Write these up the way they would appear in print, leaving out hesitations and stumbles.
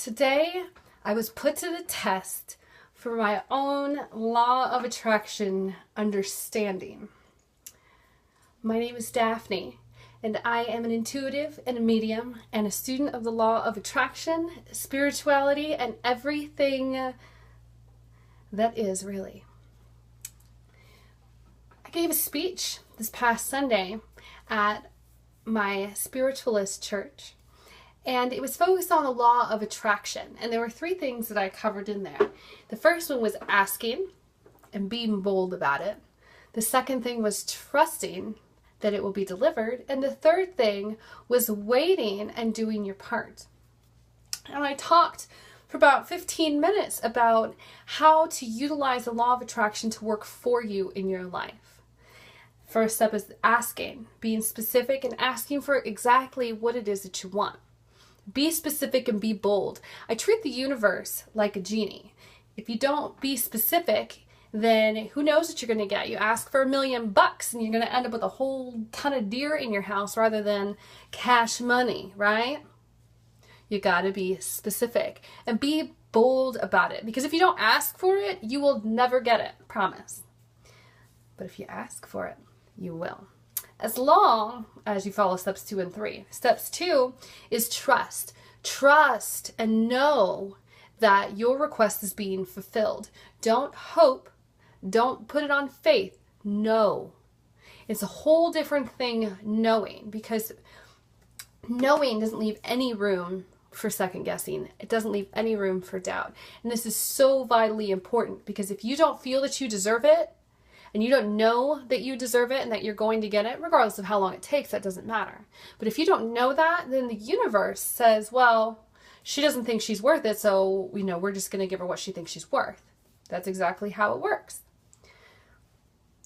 Today, I was put to the test for my own law of attraction understanding. My name is Daphne, and I am an intuitive and a medium and a student of the law of attraction, spirituality, and everything that is really. I gave a speech this past Sunday at my spiritualist church. And it was focused on the law of attraction. And there were three things that I covered in there. The first one was asking and being bold about it. The second thing was trusting that it will be delivered. And the third thing was waiting and doing your part. And I talked for about 15 minutes about how to utilize the law of attraction to work for you in your life. First step is asking, being specific and asking for exactly what it is that you want. Be specific and be bold. I treat the universe like a genie. If you don't be specific, then who knows what you're going to get. You ask for $1 million and you're going to end up with a whole ton of deer in your house rather than cash money, right? You got to be specific and be bold about it, because if you don't ask for it, you will never get it, promise. But if you ask for it, you will. As long as you follow steps 2 and 3. Steps 2 is trust. Trust and know that your request is being fulfilled. Don't hope. Don't put it on faith. Know. It's a whole different thing, knowing, because knowing doesn't leave any room for second guessing. It doesn't leave any room for doubt. And this is so vitally important, because if you don't feel that you deserve it, and you don't know that you deserve it and that you're going to get it, regardless of how long it takes, that doesn't matter. But if you don't know that, then the universe says, well, she doesn't think she's worth it, so we're just going to give her what she thinks she's worth. That's exactly how it works.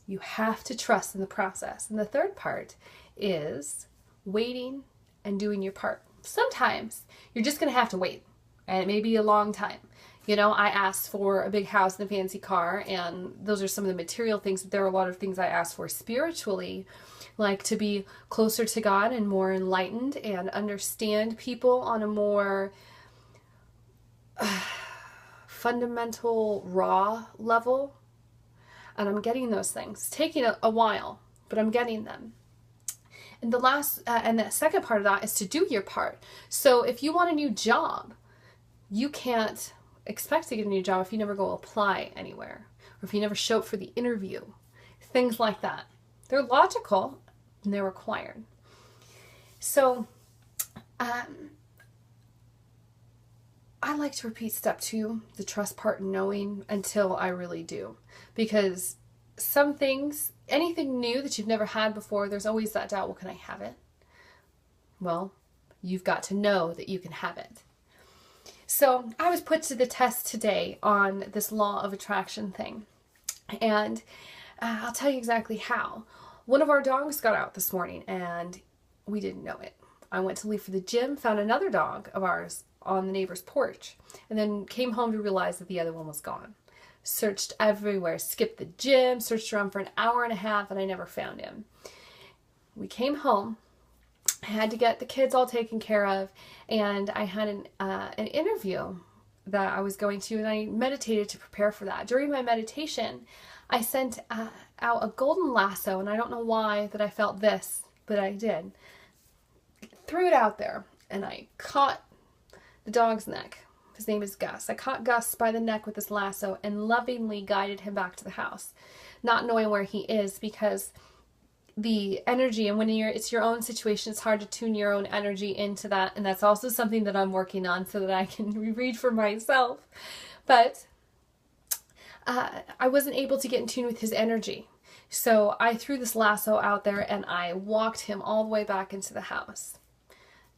You have to trust in the process. And the third part is waiting and doing your part. Sometimes you're just going to have to wait, and it may be a long time. I asked for a big house and a fancy car, and those are some of the material things. There are a lot of things I asked for spiritually, like to be closer to God and more enlightened and understand people on a more fundamental, raw level. And I'm getting those things. It's taking a while, but I'm getting them. And the second part of that is to do your part. So if you want a new job, you can't expect to get a new job if you never go apply anywhere, or if you never show up for the interview. Things like that. They're logical and they're required. So I like to repeat step 2, the trust part and knowing, until I really do. Because some things, anything new that you've never had before, there's always that doubt, well, can I have it? Well, you've got to know that you can have it. So I was put to the test today on this law of attraction thing. And I'll tell you exactly how. One of our dogs got out this morning and we didn't know it. I went to leave for the gym, found another dog of ours on the neighbor's porch, and then came home to realize that the other one was gone. Searched everywhere, skipped the gym, searched around for an hour and a half, and I never found him. We came home. I had to get the kids all taken care of, and I had an interview that I was going to, and I meditated to prepare for that. During my meditation, I sent out a golden lasso, and I don't know why that I felt this, but I did. Threw it out there, and I caught the dog's neck. His name is Gus. I caught Gus by the neck with this lasso and lovingly guided him back to the house, not knowing where he is, because the energy, and when it's your own situation, it's hard to tune your own energy into that. And that's also something that I'm working on so that I can read for myself. But I wasn't able to get in tune with his energy. So I threw this lasso out there and I walked him all the way back into the house.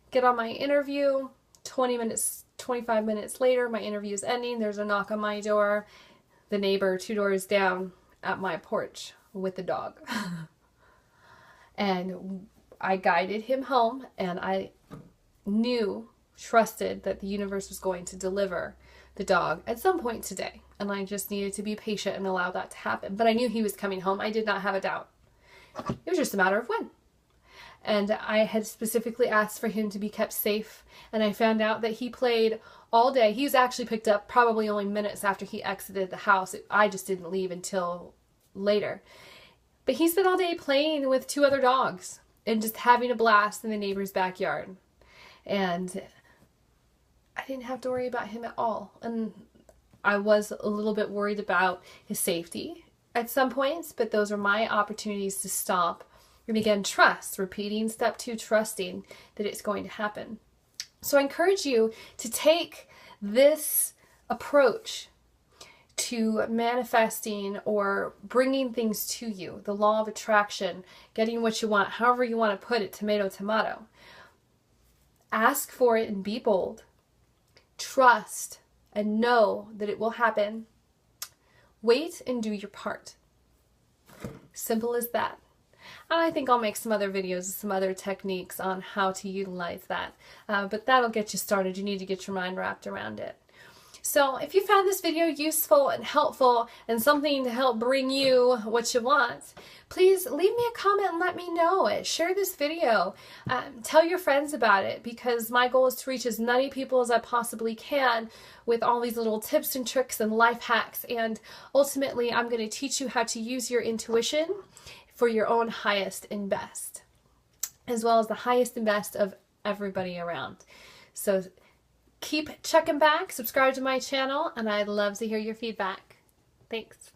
Get on my interview, 25 minutes later, my interview is ending. There's a knock on my door. The neighbor 2 doors down at my porch with the dog. And I guided him home, and I trusted that the universe was going to deliver the dog at some point today. And I just needed to be patient and allow that to happen. But I knew he was coming home. I did not have a doubt. It was just a matter of when. And I had specifically asked for him to be kept safe. And I found out that he played all day. He was actually picked up probably only minutes after he exited the house. I just didn't leave until later. But he spent all day playing with 2 other dogs and just having a blast in the neighbor's backyard. And I didn't have to worry about him at all. And I was a little bit worried about his safety at some points, but those are my opportunities to stop and again trust, repeating step 2, trusting that it's going to happen. So I encourage you to take this approach to manifesting or bringing things to you, the law of attraction, getting what you want, however you want to put it, tomato, tomato. Ask for it and be bold. Trust and know that it will happen. Wait and do your part. Simple as that. And I think I'll make some other videos, some other techniques on how to utilize that. But that'll get you started. You need to get your mind wrapped around it. So if you found this video useful and helpful and something to help bring you what you want, please leave me a comment and let me know it. Share this video. Tell your friends about it, because my goal is to reach as many people as I possibly can with all these little tips and tricks and life hacks. And ultimately, I'm going to teach you how to use your intuition for your own highest and best, as well as the highest and best of everybody around. So keep checking back, subscribe to my channel, and I'd love to hear your feedback. Thanks.